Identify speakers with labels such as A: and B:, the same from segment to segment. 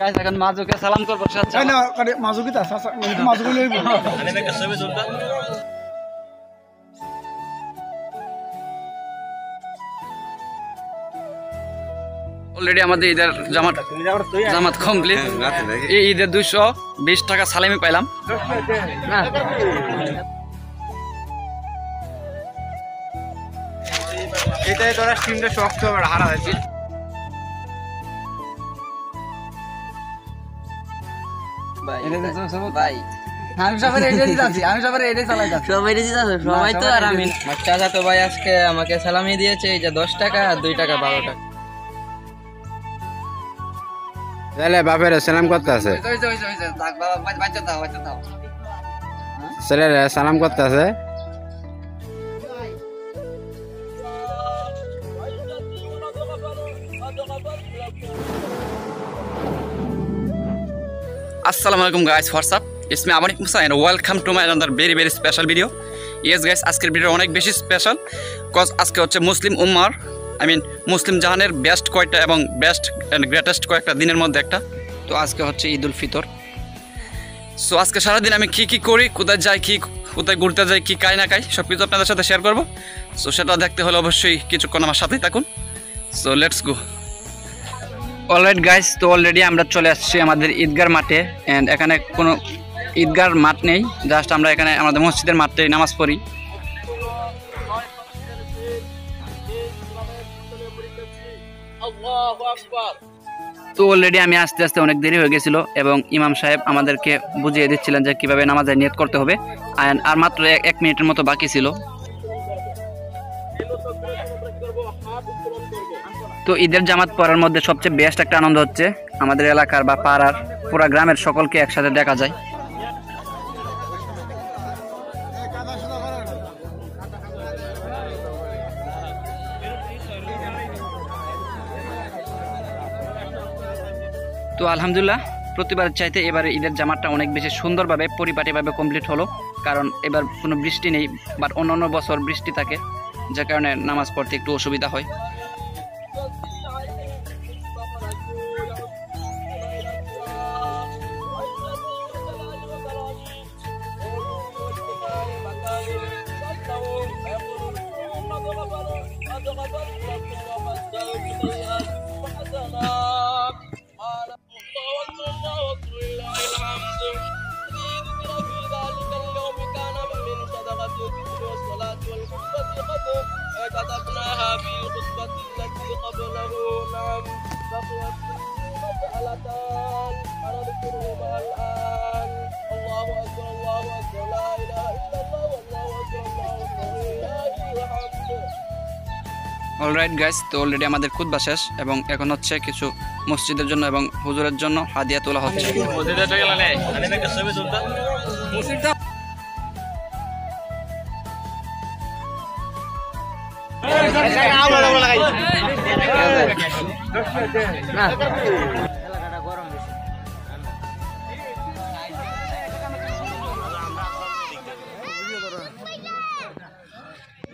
A: Guys এখন মাজুকে সালাম করব আচ্ছা
B: না করে মাজুকে তা মাজুকে লইব
C: আরে ভাই কসবে চলতা
A: অলরেডি আমাদের ঈদের জামাত কমপ্লিট এই ঈদের 220 টাকা সালামি পাইলাম না
B: এটাই তোরা স্টিমটা শক্ত হবে হারা হয়েছে
A: ভাই আমি সবার এটাই দিতাছি আমি সবার এটাই চালাই যাচ্ছি
D: সবাই দিতাছে সবাই তো আর আমি চাচা তো ভাই আজকে আমাকে সালামি দিয়েছে এই যে 10 টাকা আর 2 টাকা 12 টাকা
E: ছেলে বাপের সালাম করতে আছে
A: বাচ্চা দাও
E: ছেলে সালাম করতে আছে
A: আসসালামু আলাইকুম guys what's up it's me Amanik Musa and welcome to my another very special video yes guys আজকের ভিডিও অনেক বেশি স্পেশাল কজ আজকে হচ্ছে মুসলিম উম্মার মুসলিম জাহানের বেস্ট কয়টা এবং বেস্ট অ্যান্ড গ্রেটেস্ট কয়েকটা দিনের মধ্যে একটা তো আজকে হচ্ছে ঈদ উল ফিতর সো আজকে সারাদিন আমি কী করি কোথায় যাই কোথায় ঘুরতে যাই কী খাই না খাই সব কিছু আপনাদের সাথে শেয়ার করবো সো সেটা দেখতে হলে অবশ্যই কিছুক্ষণ আমার সাথেই থাকুন so let's go alright guys তো অলরেডি আমরা চলে আসছি আমাদের ঈদগার মাঠে অ্যান্ড এখানে কোনো ঈদগার মাঠ নেই জাস্ট আমরা এখানে আমাদের মসজিদের মাঠে নামাজ পড়ি তো অলরেডি আমি আস্তে আস্তে অনেক দেরি হয়ে গেছিলো এবং ইমাম সাহেব আমাদেরকে বুঝিয়ে দিচ্ছিলেন যে কীভাবে নামাজের নিয়ত করতে হবে আর মাত্র 1 মিনিটের মতো বাকি ছিল তো ঈদের জামাত পড়ার মধ্যে সবচেয়ে বেস্ট একটা আনন্দ হচ্ছে আমাদের এলাকার বা পাড়ার পুরা গ্রামের সকলকে একসাথে দেখা যায় তো আলহামদুলিল্লাহ প্রতিবার চাইতে এবারে ঈদের জামাতটা অনেক বেশি সুন্দরভাবে পরিপাটিভাবে কমপ্লিট হলো কারণ এবার কোনো বৃষ্টি নেই বাট অন্যান্য বছর বৃষ্টি থাকে যার কারণে নামাজ পড়তে একটু অসুবিধা হয়
C: كتبناها في الخطبة التي قبله نعم بقيت مسألتان أنذكرهما الآن الله أكبر لا إله إلا الله والله أكبر الله أكبر ولله الحمد
A: অলরাইট গাইস তো অলরেডি আমাদের খুতবা শেষ এবং এখন হচ্ছে কিছু মসজিদের জন্য এবং হুজুরের জন্য হাদিয়া তোলা হচ্ছে
C: আরে ভাই কসবে চলতা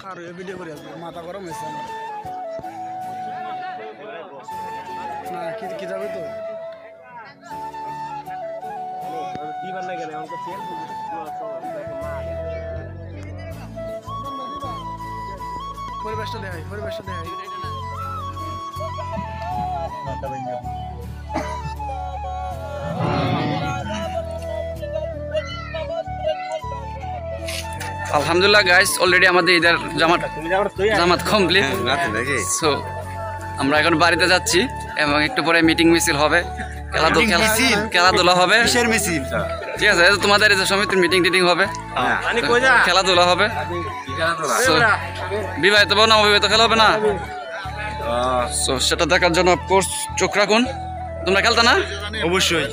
B: আর ভিডিও করে আসবে মাথা গরম হয়েছে আমার না কি যাবে তো পরিবেশটা দেখাই
A: আলহামদুলিল্লাহ গাইস অলরেডি আমাদের ঈদের জামাত কমপ্লিট সো আমরা এখন বাড়িতে যাচ্ছি এবং একটু পরে মিটিং মিছিল হবে খেলাধুলা হবে ঠিক আছে তোমাদের এই যে সমিতির মিটিং হবে খেলাধুলা হবে বিবাহিত বা না অবিবাহিত খেলা হবে না সো সেটা দেখার জন্য অফকোর্স চোখ রাখুন তোমরা খেলতে না
B: অবশ্যই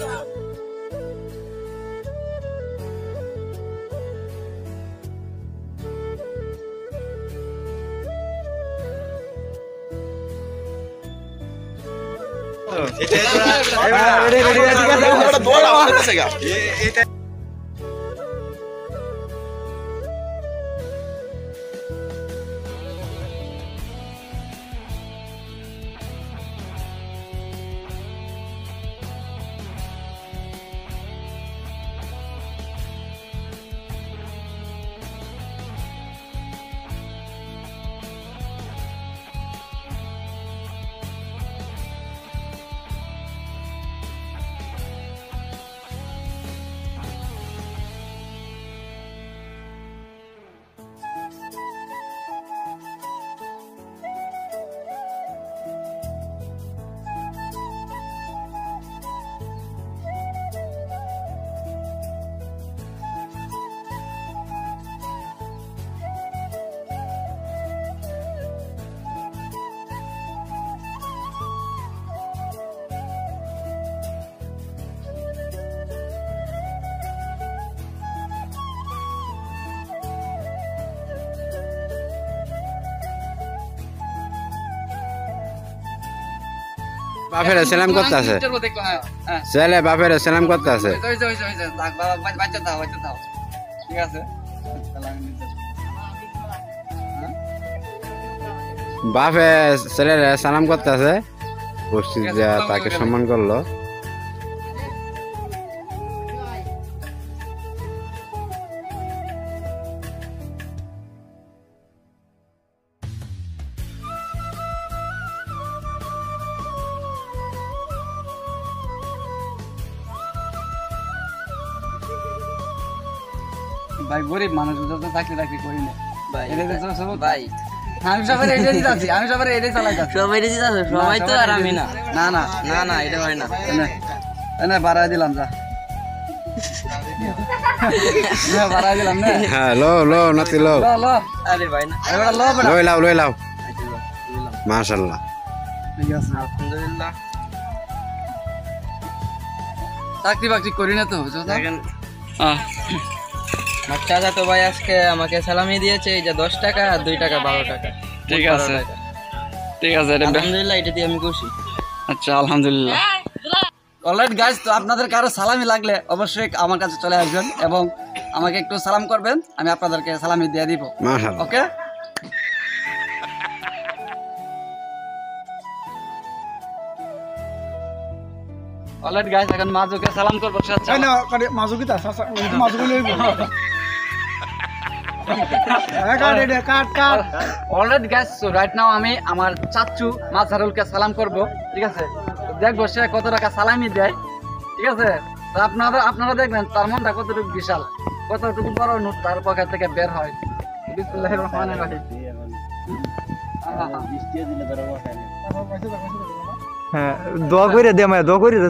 B: এটা
E: বাপের সালাম করতে আছে ছেলে বাপের সালাম করতে আছে
A: বাচ্চা দাও ঠিক আছে
E: বাপে ছেলের সালাম করতে আছে বসছি যা তাকে সম্মান করলো
B: ভাই গরিব মানুষ যত চাকরি করি না
D: ভাই
B: এটা তো সব
D: ভাই
B: আমি সবার এটাই দিতাছি আমি সবার এটাই চালাই যাচ্ছি
D: সবাই দিতে আছে সবাই তো আর আমি না
B: না না
D: না না এটা হয় না
B: না বাড়াই দিলাম যা বাড়াই দিলাম না
E: হ্যাঁ লো লো নাতি লো
B: ল ল
D: আরে ভাই না
B: এবার ল বেটা
E: লই লাও মাশাআল্লাহ
B: ঠিক আছে
D: আলহামদুলিল্লাহ
B: চাকরি বাকরি করি না তো বুঝছো না?
D: দেখেন আমার চাচা তো ভাই আজকে আমাকে সালামি দিয়েছে এই যে 10 টাকা আর 2 টাকা 12 টাকা
A: ঠিক আছে ঠিক আছে
D: আলহামদুলিল্লাহ এটা দিয়ে আমি খুশি
A: আচ্ছা আলহামদুলিল্লাহ
B: অলরাইট গাইস তো আপনাদের কারো সালামি লাগলে অবশ্যই আমার কাছে চলে আসবেন এবং আমাকে একটু সালাম করবেন আমি আপনাদেরকে সালামি দিয়ে দিব
E: মাশাআল্লাহ
B: ওকে অলরাইট গাইস এখন মাজুকে সালাম করব আচ্ছা
F: না করে মাজুকি তা মাজুকি লইব cut
B: alright guys so right now আমি আমার চাচু মাজহারুলকে সালাম করব ঠিক আছে তো দেখবো সে কত টাকা সালামি দেয় ঠিক আছে তো আপনারা দেখবেন তার মনটা কতটুকু বিশাল কতটুকু বড় নোট তার পকেট থেকে বের হয় বিসমিল্লাহির রহমানির রহিম
F: হ্যাঁ দোয়া করে দে মায়া দোয়া করে দে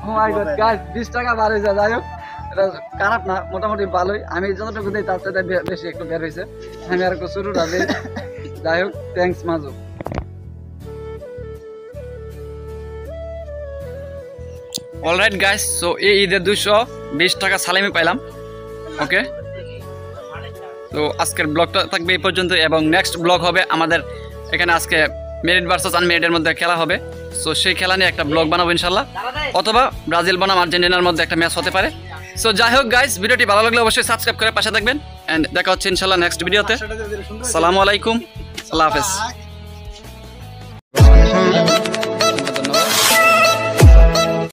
B: ও মাই গড গাইস 20 টাকা বার হইছে যাই হোক এটা খারাপ না মোটামুটি ভালোই আমি যতটুকু দেই তার থেকে বেশি একটু বের হইছে আমি আর একটু শুরু রাখি যাই হোক থ্যাঙ্কস মাজু
A: অলরাইট গাইস সো এই ঈদের 220 টাকা সালামি পাইলাম ওকে তো আজকের ব্লগটা থাকবে এই পর্যন্ত এবং নেক্সট ব্লগ হবে আমাদের এখানে আজকে মেরিট ভার্সেস আনমেরিটের মধ্যে খেলা হবে সো সেই খেলা নিয়ে একটা ব্লগ বানাবো ইনশাল্লাহ অথবা ব্রাজিল বনাম আর্জেন্টিনার মধ্যে একটা ম্যাচ হতে পারে সো যাই হোক গাইস ভিডিওটি ভালো লাগলে অবশ্যই সাবস্ক্রাইব করে পাশে থাকবেন এন্ড দেখা হচ্ছে ইনশাল্লাহ নেক্সট ভিডিওতে আসসালামু আলাইকুম আল্লাহ হাফেজ